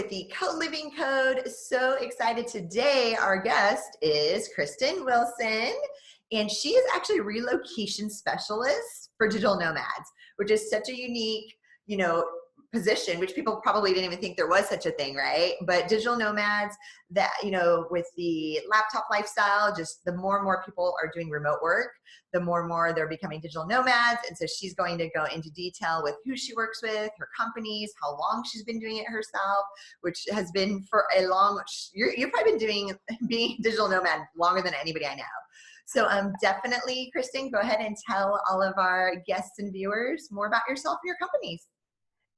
with the Co-Living Code. So excited today. Our guest is Kristin Wilson, and she is actually a relocation specialist for digital nomads, which is such a unique, position, which people probably didn't even think there was such a thing, right? But digital nomads that, with the laptop lifestyle, just the more and more people are doing remote work, the more and more they're becoming digital nomads. And so she's going to go into detail with who she works with, her companies, how long she's been doing it herself, which has been for a long, you've probably been being a digital nomad longer than anybody I know. So definitely, Kristin, go ahead and tell all of our guests and viewers more about yourself and your companies.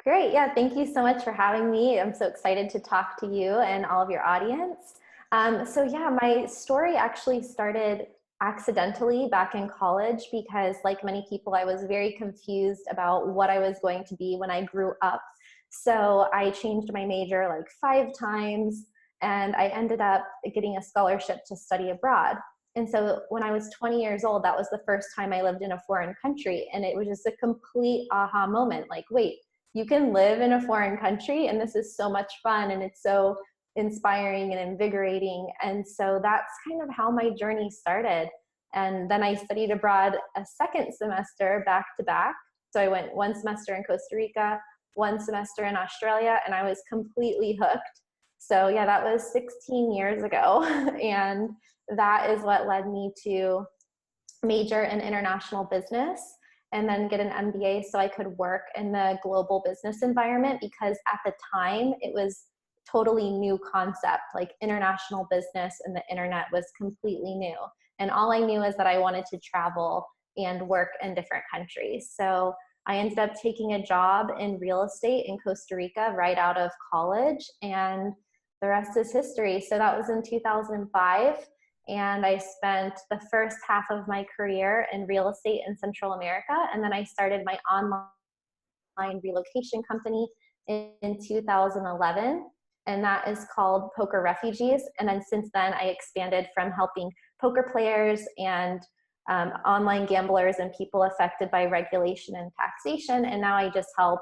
Great. Yeah, thank you so much for having me. I'm so excited to talk to you and all of your audience. My story actually started accidentally back in college because, like many people, I was very confused about what I was going to be when I grew up. So I changed my major like 5 times, and I ended up getting a scholarship to study abroad. And so when I was 20 years old, that was the first time I lived in a foreign country. And it was just a complete aha moment. Like, wait, you can live in a foreign country, and this is so much fun, and it's so inspiring and invigorating. And so that's kind of how my journey started. And then I studied abroad a second semester back to back. So I went 1 semester in Costa Rica, 1 semester in Australia, and I was completely hooked. So yeah, that was 16 years ago. And that is what led me to major in international business and then get an MBA so I could work in the global business environment, because at the time it was totally new concept. Like, international business and the internet was completely new. And all I knew is that I wanted to travel and work in different countries. So I ended up taking a job in real estate in Costa Rica right out of college, and the rest is history. So that was in 2005. And I spent the first half of my career in real estate in Central America. And then I started my online relocation company in 2011. And that is called Poker Refugees. And then since then, I expanded from helping poker players and online gamblers and people affected by regulation and taxation. And now I just help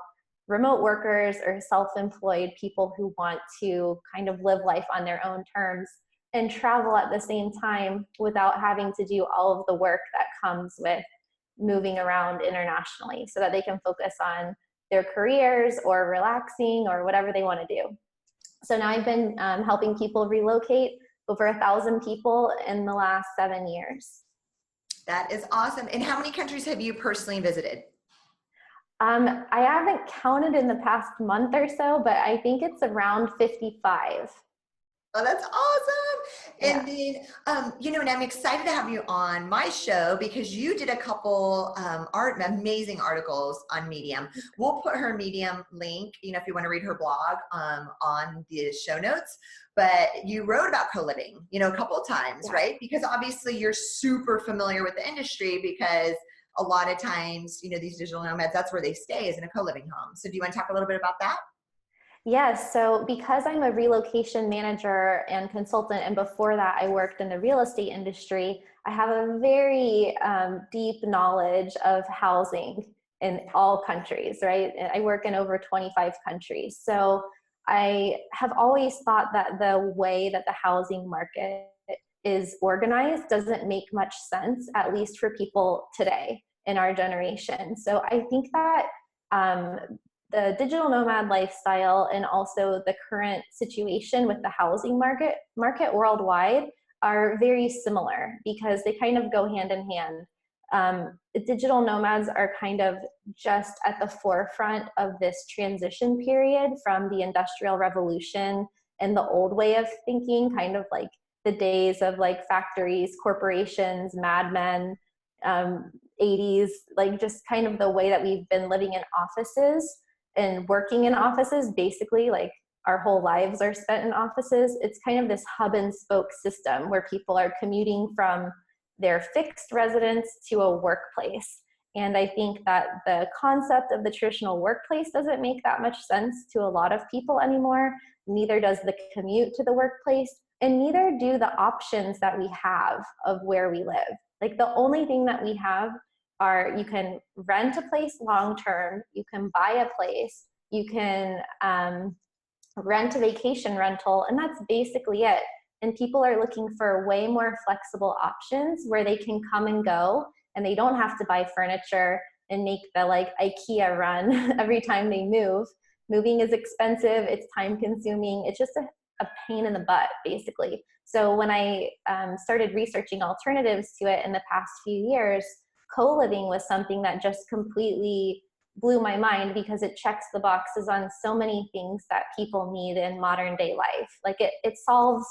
remote workers or self-employed people who want to kind of live life on their own terms and travel at the same time without having to do all of the work that comes with moving around internationally, so that they can focus on their careers or relaxing or whatever they want to do. So now I've been helping people relocate, over 1,000 people in the last 7 years. That is awesome. And how many countries have you personally visited? I haven't counted in the past month or so, but I think it's around 55. Oh, that's awesome. And Yeah. then, and I'm excited to have you on my show because you did a couple amazing articles on Medium. We'll put her Medium link, if you want to read her blog on the show notes. But you wrote about co-living, a couple of times, Yeah. right? Because obviously you're super familiar with the industry, because a lot of times, these digital nomads, that's where they stay, is in a co-living home. So do you want to talk a little bit about that? Yes, so because I'm a relocation manager and consultant, and before that I worked in the real estate industry, I have a very deep knowledge of housing in all countries, right? I work in over 25 countries. So I have always thought that the way that the housing market is organized doesn't make much sense, at least for people today in our generation. So I think that the digital nomad lifestyle and also the current situation with the housing market worldwide are very similar, because they kind of go hand in hand. Digital nomads are kind of just at the forefront of this transition period from the Industrial Revolution and the old way of thinking, kind of like the days of like factories, corporations, madmen, 80s, like just kind of the way that we've been living in offices and working in offices, basically like our whole lives are spent in offices. It's kind of this hub and spoke system where people are commuting from their fixed residence to a workplace. And I think that the concept of the traditional workplace doesn't make that much sense to a lot of people anymore. Neither does the commute to the workplace, and neither do the options that we have of where we live. Like, the only thing that we have are, you can rent a place long-term, you can buy a place, you can rent a vacation rental, and that's basically it. And people are looking for way more flexible options where they can come and go and they don't have to buy furniture and make the like IKEA run every time they move. Moving is expensive, it's time consuming, it's just a pain in the butt, basically. So when I started researching alternatives to it in the past few years, co-living was something that just completely blew my mind because it checks the boxes on so many things that people need in modern day life. Like it solves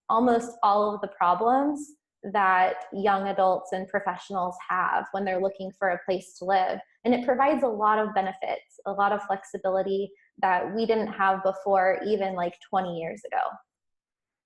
almost all of the problems that young adults and professionals have when they're looking for a place to live. And it provides a lot of benefits, a lot of flexibility that we didn't have before, even like 20 years ago.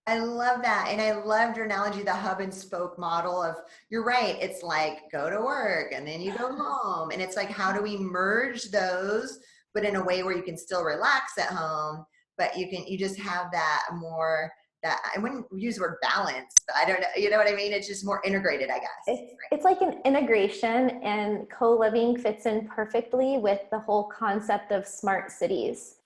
I love that. And I loved your analogy, the hub and spoke model of, you're right. It's like go to work and then you go home. And it's like, how do we merge those, but in a way where you can still relax at home, but you just have that more, that I wouldn't use the word balance, but I don't know, you know what I mean? It's just more integrated, I guess. It's like an integration, and co-living fits in perfectly with the whole concept of smart cities.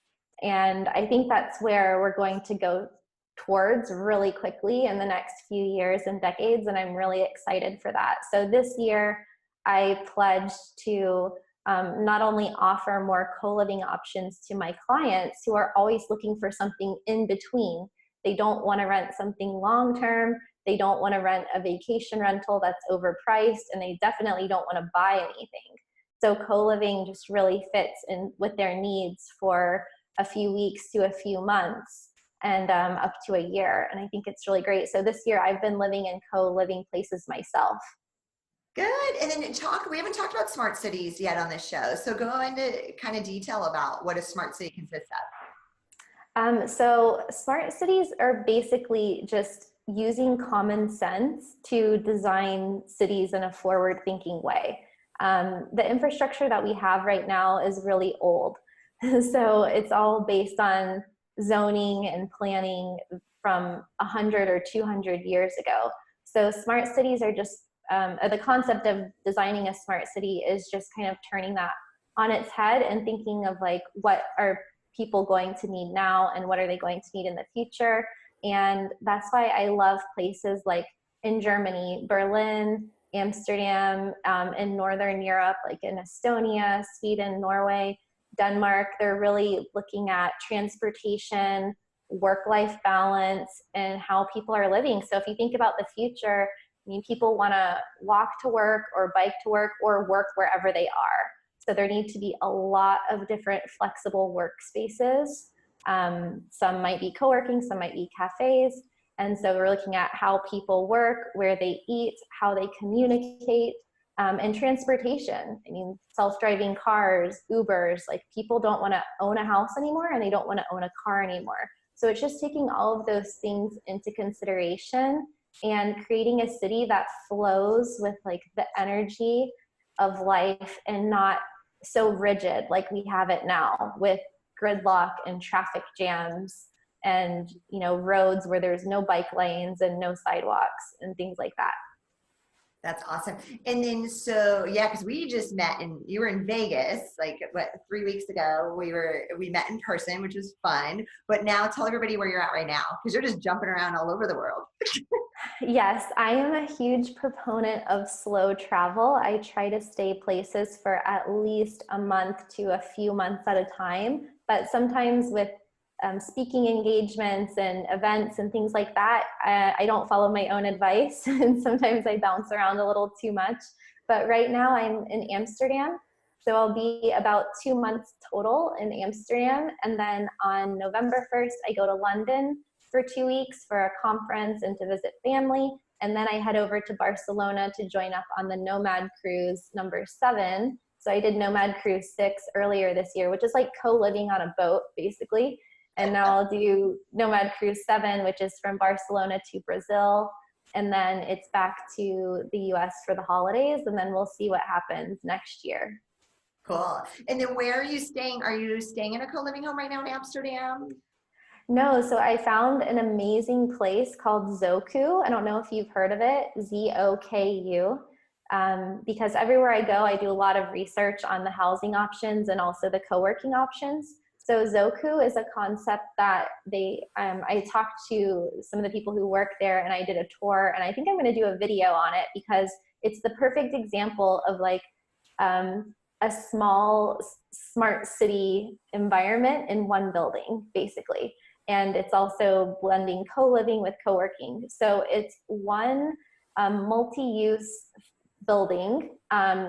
And I think that's where we're going to go towards really quickly in the next few years and decades. And I'm really excited for that. So this year I pledged to not only offer more co-living options to my clients who are always looking for something in between. They don't want to rent something long-term. They don't want to rent a vacation rental that's overpriced, and they definitely don't want to buy anything. So co-living just really fits in with their needs for a few weeks to a few months and up to a year. And I think it's really great. So this year I've been living in co-living places myself. Good. And then we haven't talked about smart cities yet on this show. So go into kind of detail about what a smart city consists of. So smart cities are basically just using common sense to design cities in a forward-thinking way. The infrastructure that we have right now is really old. So it's all based on zoning and planning from 100 or 200 years ago. So smart cities are just, the concept of designing a smart city is just kind of turning that on its head and thinking of like, what are people going to need now and what are they going to need in the future. And that's why I love places like in Germany, Berlin, Amsterdam, in Northern Europe, like in Estonia, Sweden, Norway, Denmark. They're really looking at transportation, work-life balance, and how people are living. So if you think about the future, I mean, people want to walk to work or bike to work or work wherever they are. So there need to be a lot of different flexible workspaces. Some might be co-working, some might be cafes. And so we're looking at how people work, where they eat, how they communicate, and transportation. I mean, self-driving cars, Ubers, like people don't want to own a house anymore and they don't want to own a car anymore. So it's just taking all of those things into consideration and creating a city that flows with like the energy of life and not so rigid like we have it now with gridlock and traffic jams and, you know, roads where there's no bike lanes and no sidewalks and things like that. That's awesome. And then, so yeah, because we just met and you were in Vegas, like what, 3 weeks ago, we met in person, which was fun. But now tell everybody where you're at right now, because you're just jumping around all over the world. Yes, I am a huge proponent of slow travel. I try to stay places for at least a month to a few months at a time. But sometimes with speaking engagements and events and things like that, I don't follow my own advice, and sometimes I bounce around a little too much. But right now I'm in Amsterdam, so I'll be about 2 months total in Amsterdam, and then on November 1st I go to London for 2 weeks for a conference and to visit family, and then I head over to Barcelona to join up on the Nomad cruise number 7. So I did Nomad cruise 6 earlier this year, which is like co-living on a boat basically. And now I'll do Nomad Cruise 7, which is from Barcelona to Brazil. And then it's back to the US for the holidays. And then we'll see what happens next year. Cool. And then where are you staying? Are you staying in a co-living home right now in Amsterdam? No, so I found an amazing place called Zoku. I don't know if you've heard of it, Zoku. Because everywhere I go, I do a lot of research on the housing options and also the co-working options. So Zoku is a concept that I talked to some of the people who work there, and I did a tour, and I think I'm going to do a video on it because it's the perfect example of like a small smart city environment in one building, basically. And it's also blending co-living with co-working. So it's one multi-use building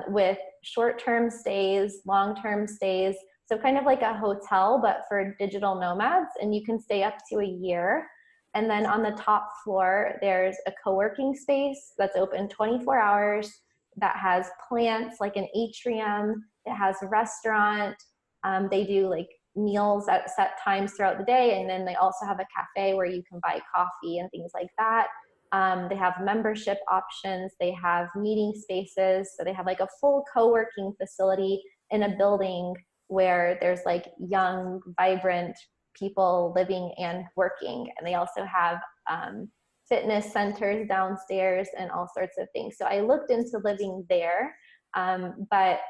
with short-term stays, long-term stays. So kind of like a hotel, but for digital nomads, and you can stay up to a year. And then on the top floor, there's a co-working space that's open 24 hours that has plants like an atrium. It has a restaurant. They do like meals at set times throughout the day. And then they also have a cafe where you can buy coffee and things like that. They have membership options. They have meeting spaces. So they have like a full co-working facility in a building where there's like young, vibrant people living and working. And they also have fitness centers downstairs and all sorts of things. So I looked into living there, but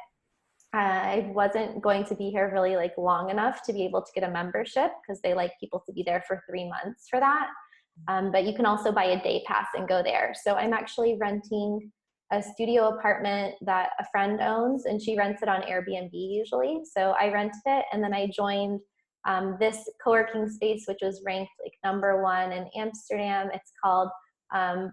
I wasn't going to be here really like long enough to be able to get a membership because they like people to be there for 3 months for that. But you can also buy a day pass and go there. So I'm actually renting a studio apartment that a friend owns, and she rents it on Airbnb usually. So I rented it, and then I joined this co-working space, which was ranked like #1 in Amsterdam. It's called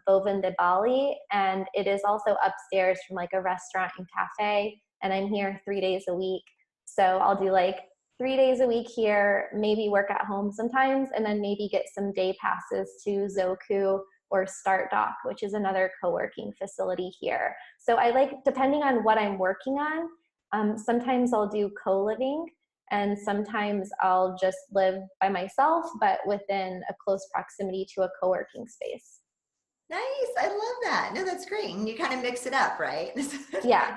Boven de Bali, and it is also upstairs from like a restaurant and cafe. And I'm here 3 days a week. So I'll do like 3 days a week here, maybe work at home sometimes, and then maybe get some day passes to Zoku or Start Doc, which is another co-working facility here. So I like, depending on what I'm working on, sometimes I'll do co-living, and sometimes I'll just live by myself, but within a close proximity to a co-working space. Nice. I love that. No, that's great. And you kind of mix it up, right? Yeah.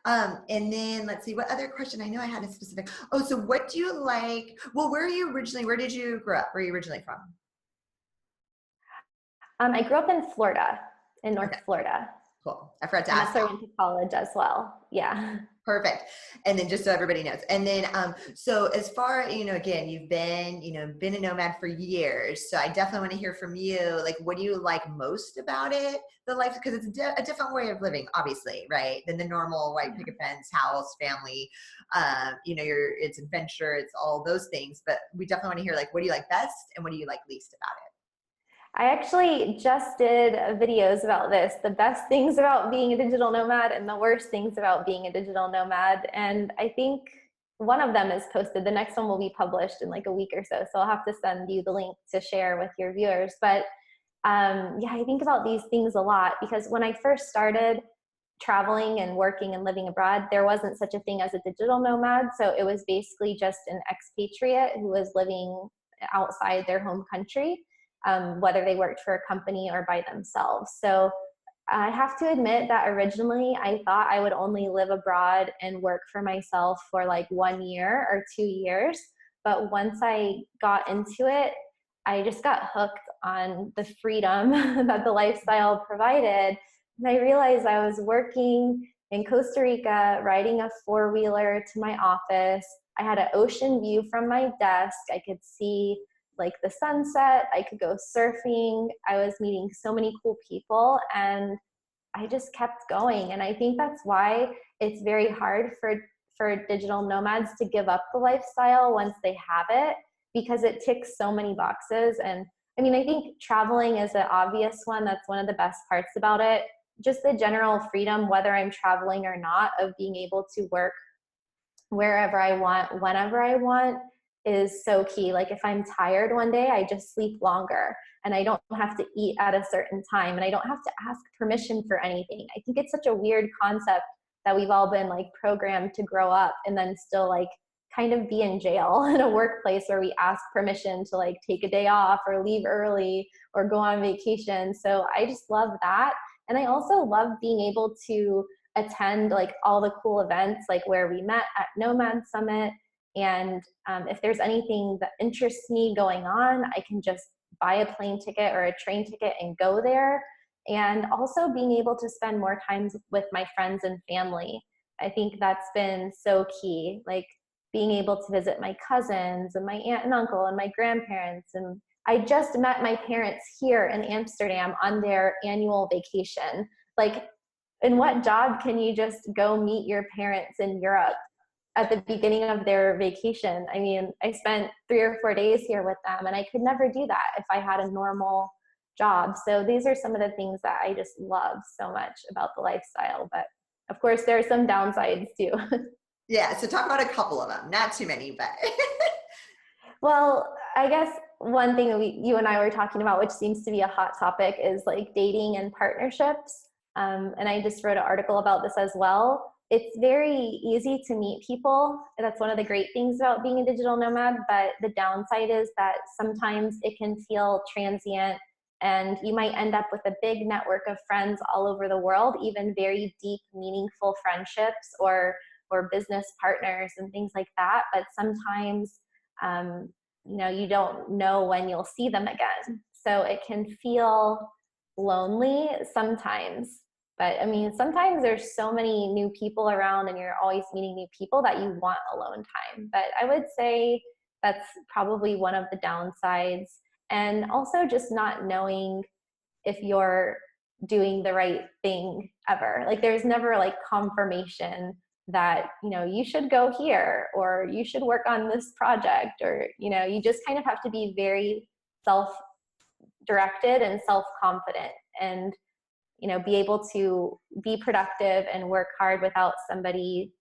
And then let's see, what other question? I know I had a specific, oh, so what do you like? Well, where did you grow up? Where are you originally from? I grew up in Florida, in North Florida. Cool. I forgot to And ask. that's where I went to college as well. Yeah. Perfect. And then just so everybody knows. And then, so as far, again, you've been a nomad for years. So I definitely want to hear from you. Like, what do you like most about it? The life, because it's a different way of living, obviously, right? Than the normal white picket fence, house, family, it's adventure, it's all those things. But we definitely want to hear, like, what do you like best and what do you like least about it? I actually just did videos about this, the best things about being a digital nomad and the worst things about being a digital nomad. And I think one of them is posted. The next one will be published in like a week or so. So I'll have to send you the link to share with your viewers. But yeah, I think about these things a lot because when I first started traveling and working and living abroad, there wasn't such a thing as a digital nomad. So it was basically just an expatriate who was living outside their home country. Whether they worked for a company or by themselves. So I have to admit that originally I thought I would only live abroad and work for myself for like 1 year or 2 years. But once I got into it, I just got hooked on the freedom that the lifestyle provided. And I realized I was working in Costa Rica, riding a 4-wheeler to my office. I had an ocean view from my desk. I could see like the sunset, I could go surfing. I was meeting so many cool people and I just kept going. And I think that's why it's very hard for digital nomads to give up the lifestyle once they have it, because it ticks so many boxes. And I mean, I think traveling is an obvious one. That's one of the best parts about it. Just the general freedom, whether I'm traveling or not, of being able to work wherever I want, whenever I want, is so key. Like if I'm tired one day, I just sleep longer and I don't have to eat at a certain time and I don't have to ask permission for anything. I think it's such a weird concept that we've all been like programmed to grow up and then still like kind of be in jail in a workplace where we ask permission to like take a day off or leave early or go on vacation. So I just love that. And I also love being able to attend like all the cool events, like where we met at Nomad Summit. And if there's anything that interests me going on, I can just buy a plane ticket or a train ticket and go there. And also being able to spend more time with my friends and family. I think that's been so key. Like being able to visit my cousins and my aunt and uncle and my grandparents. And I just met my parents here in Amsterdam on their annual vacation. Like, in what job can you just go meet your parents in Europe at the beginning of their vacation? I mean, I spent 3 or 4 days here with them, and I could never do that if I had a normal job. So these are some of the things that I just love so much about the lifestyle. But of course, there are some downsides too. Yeah, so talk about a couple of them, not too many, but. Well, I guess one thing that you and I were talking about, which seems to be a hot topic, is like dating and partnerships. And I just wrote an article about this as well. It's very easy to meet people. That's one of the great things about being a digital nomad, but the downside is that sometimes it can feel transient, and you might end up with a big network of friends all over the world, even very deep, meaningful friendships or business partners and things like that. But sometimes, you don't know when you'll see them again. So it can feel lonely sometimes. But I mean, sometimes there's so many new people around and you're always meeting new people that you want alone time. But I would say that's probably one of the downsides. And also just not knowing if you're doing the right thing ever. Like, there's never like confirmation that, you should go here or you should work on this project, or, you just kind of have to be very self-directed and self-confident, and, be able to be productive and work hard without somebody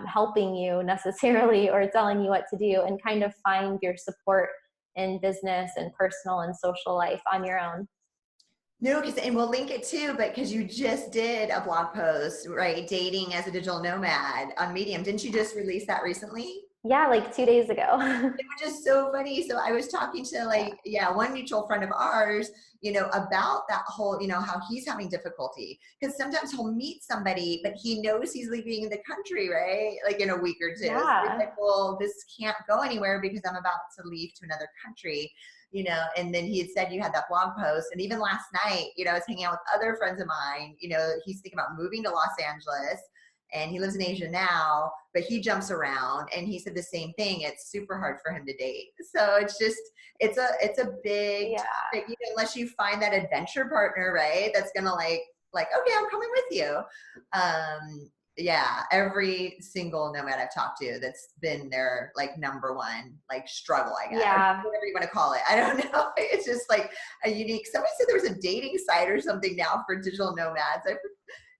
helping you necessarily or telling you what to do, and kind of find your support in business and personal and social life on your own. No, and we'll link it too, but because you just did a blog post, right? Dating as a digital nomad on Medium. Didn't you just release that recently? Yeah, like 2 days ago. It was just so funny. So I was talking to one mutual friend of ours, about that whole, how he's having difficulty. Because sometimes he'll meet somebody, but he knows he's leaving the country, right? Like in a week or two. Yeah. So he's like, well, this can't go anywhere because I'm about to leave to another country. And then he had said you had that blog post. And even last night, I was hanging out with other friends of mine, he's thinking about moving to Los Angeles, and he lives in Asia now, but he jumps around, and he said the same thing. It's super hard for him to date. So it's just, it's a big topic, unless you find that adventure partner, right? That's going to like, okay, I'm coming with you. Every single nomad I've talked to, that's been their like number one, like struggle, I guess, or whatever you want to call it. I don't know. It's just like a unique, somebody said there was a dating site or something now for digital nomads.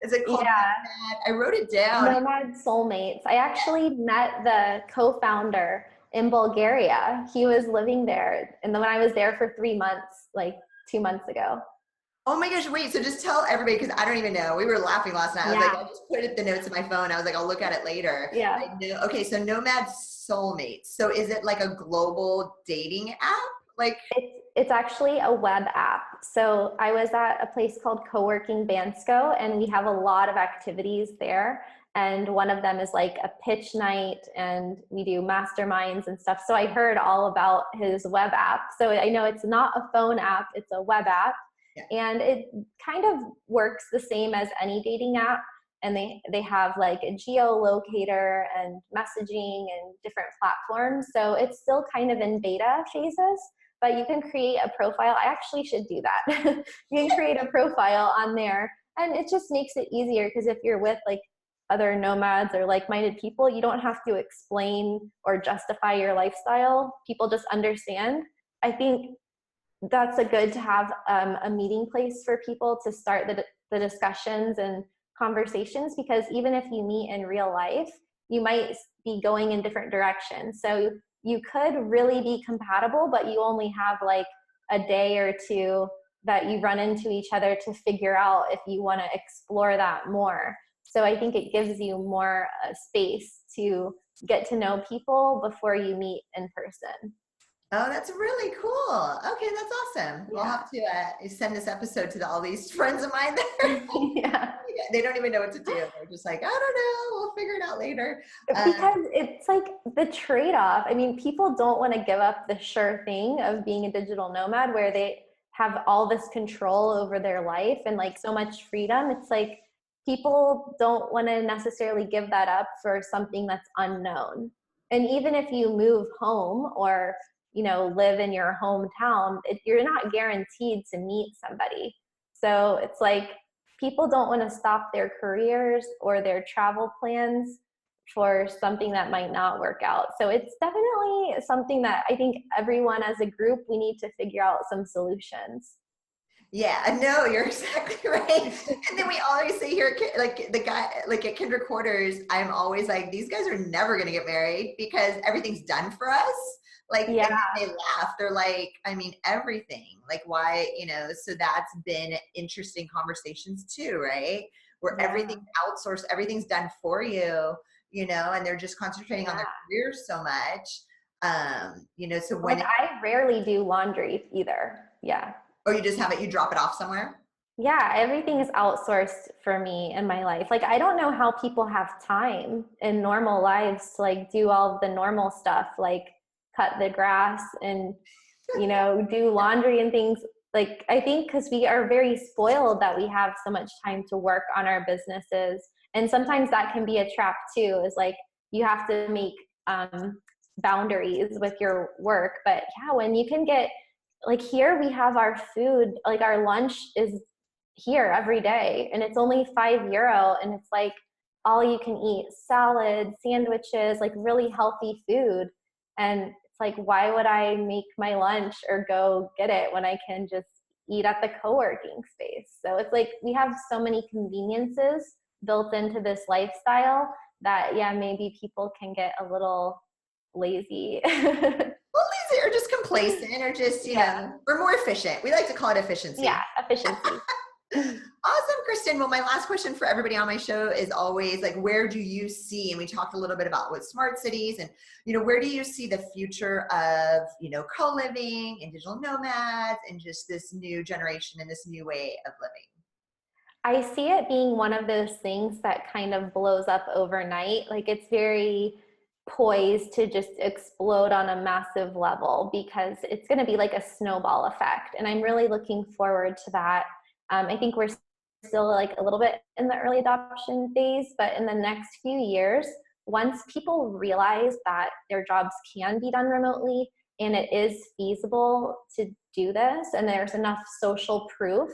Is it called Nomad? I wrote it down. Nomad Soulmates. I actually met the co-founder in Bulgaria. He was living there, and then when I was there for 3 months, like 2 months ago. Oh my gosh, wait, so just tell everybody, because I don't even know. We were laughing last night. I was like, I'll just put it the notes in my phone. I was like, I'll look at it later. Yeah. Okay, so Nomad Soulmates. So is it like a global dating app? Like it's actually a web app. So I was at a place called Co-working Bansko, and we have a lot of activities there. And one of them is like a pitch night, and we do masterminds and stuff. So I heard all about his web app. So I know it's not a phone app, it's a web app. Yeah. And it kind of works the same as any dating app. And they have like a geolocator and messaging and different platforms. So it's still kind of in beta phases, but you can create a profile. I actually should do that. You can create a profile on there, and it just makes it easier, because if you're with like other nomads or like-minded people, you don't have to explain or justify your lifestyle. People just understand. I think that's good to have a meeting place for people to start the discussions and conversations, because even if you meet in real life, you might be going in different directions. So you could really be compatible, but you only have like a day or two that you run into each other to figure out if you want to explore that more. So I think it gives you more space to get to know people before you meet in person. Oh, that's really cool. Okay, that's awesome. We'll have to send this episode to all these friends of mine there. Yeah. They don't even know what to do. They're just like, I don't know, we'll figure it out later. Because it's like the trade-off. I mean, people don't want to give up the sure thing of being a digital nomad, where they have all this control over their life and like so much freedom. It's like people don't want to necessarily give that up for something that's unknown. And even if you move home or, you know, live in your hometown, you're not guaranteed to meet somebody. So it's like people don't want to stop their careers or their travel plans for something that might not work out. So it's definitely something that I think everyone as a group, we need to figure out some solutions. Yeah, no, you're exactly right. And then we always say here, like the guy, like at Kndrd quarters, I'm always like, these guys are never going to get married because everything's done for us. Like, and Yeah. then they laugh. They're like, I mean, everything. Like, why, you know? So that's been interesting conversations too, right? Where everything's outsourced, everything's done for you, you know, and they're just concentrating on their careers so much. You know, so when I rarely do laundry either. Yeah. or you just have it, you drop it off somewhere. Yeah, everything is outsourced for me in my life. Like, I don't know how people have time in normal lives to like do all the normal stuff, like cut the grass and, you know, do laundry and things. Like, I think because we are very spoiled that we have so much time to work on our businesses. And sometimes that can be a trap too, is like you have to make boundaries with your work. But yeah, when you can get, like here we have our food, like our lunch is here every day and it's only €5 and it's like all you can eat, salad, sandwiches, like really healthy food. And it's like, why would I make my lunch or go get it when I can just eat at the co-working space? So it's like we have so many conveniences built into this lifestyle that, yeah, maybe people can get a little lazy. Well, lazy or just complacent or just, you know, we're more efficient. We like to call it efficiency. Yeah, efficiency. Awesome, Kristin. Well, my last question for everybody on my show is always like, where do you see, and we talked a little bit about with smart cities and, you know, where do you see the future of, you know, co-living and digital nomads and just this new generation and this new way of living? I see it being one of those things that kind of blows up overnight. Like it's very poised to just explode on a massive level because it's going to be like a snowball effect. And I'm really looking forward to that. I think we're still like a little bit in the early adoption phase, but in the next few years, once people realize that their jobs can be done remotely and it is feasible to do this, and there's enough social proof,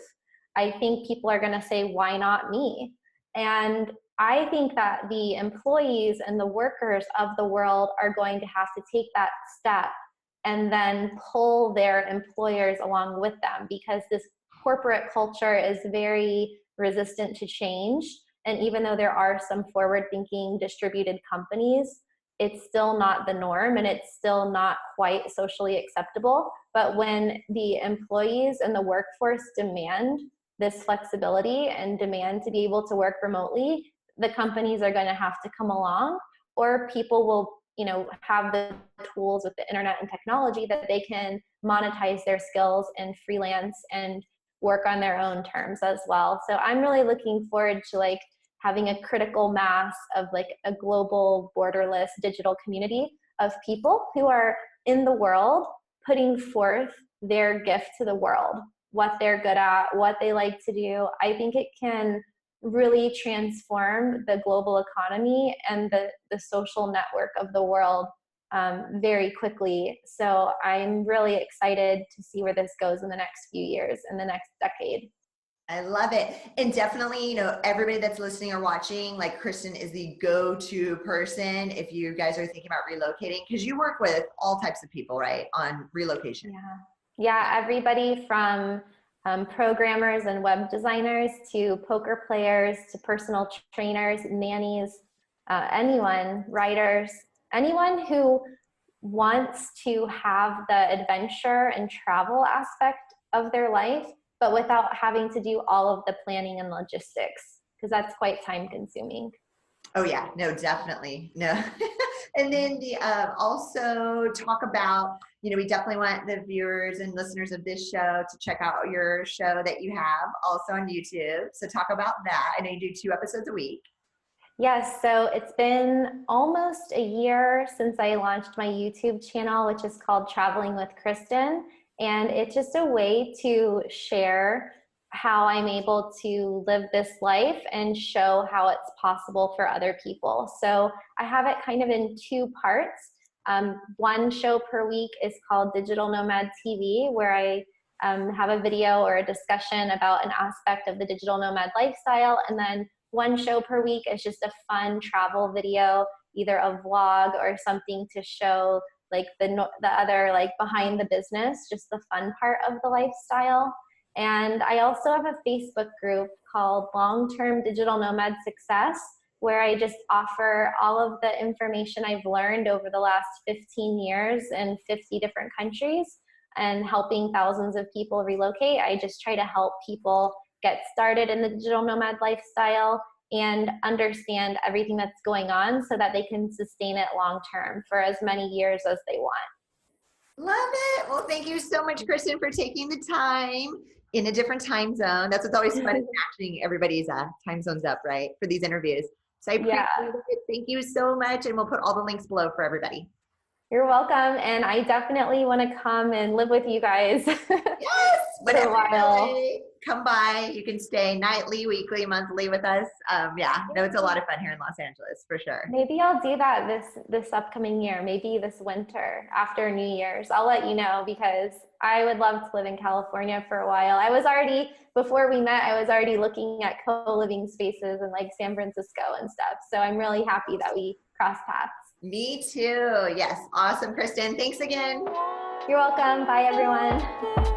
I think people are going to say, why not me? And I think that the employees and the workers of the world are going to have to take that step and then pull their employers along with them, because this corporate culture is very resistant to change. And even though there are some forward-thinking distributed companies, it's still not the norm and it's still not quite socially acceptable. But when the employees and the workforce demand this flexibility and demand to be able to work remotely, the companies are going to have to come along, or people will, you know, have the tools with the internet and technology that they can monetize their skills and freelance and work on their own terms as well. So I'm really looking forward to like having a critical mass of like a global borderless digital community of people who are in the world putting forth their gift to the world, what they're good at, what they like to do. I think it can really transform the global economy and the social network of the world very quickly. So I'm really excited to see where this goes in the next few years, in the next decade. I love it. And definitely, you know, everybody that's listening or watching, like Kristin is the go-to person if you guys are thinking about relocating, because you work with all types of people, right, on relocation. Yeah, everybody from programmers and web designers to poker players to personal trainers, nannies, anyone, writers, anyone who wants to have the adventure and travel aspect of their life, but without having to do all of the planning and logistics, because that's quite time consuming. Oh yeah, no, definitely. No. And then the also talk about, you know, we definitely want the viewers and listeners of this show to check out your show that you have also on YouTube. So talk about that. I know you do 2 episodes a week. Yes, so it's been almost a year since I launched my YouTube channel, which is called Traveling with Kristin. And it's just a way to share how I'm able to live this life and show how it's possible for other people. So I have it kind of in two parts. One show per week is called Digital Nomad TV, where I have a video or a discussion about an aspect of the digital nomad lifestyle. And then one show per week is just a fun travel video, either a vlog or something to show like the other, like behind the business, just the fun part of the lifestyle. And I also have a Facebook group called Long-Term Digital Nomad Success, where I just offer all of the information I've learned over the last 15 years in 50 different countries and helping thousands of people relocate. I just try to help people get started in the digital nomad lifestyle and understand everything that's going on so that they can sustain it long term for as many years as they want. Love it. Well, thank you so much, Kristin, for taking the time in a different time zone. That's what's always fun, is matching everybody's time zones up, right, for these interviews. So I appreciate it. Thank you so much. And we'll put all the links below for everybody. You're welcome. And I definitely want to come and live with you guys. Yes. For a while. Come by. You can stay nightly, weekly, monthly with us. Yeah, no, it's a lot of fun here in Los Angeles for sure. Maybe I'll do that this upcoming year, maybe this winter after New Year's. I'll let you know, because I would love to live in California for a while. Before we met, I was already looking at co-living spaces in like San Francisco and stuff. So I'm really happy that we crossed paths. Me too. Yes. Awesome, Kristin. Thanks again. You're welcome. Bye, everyone.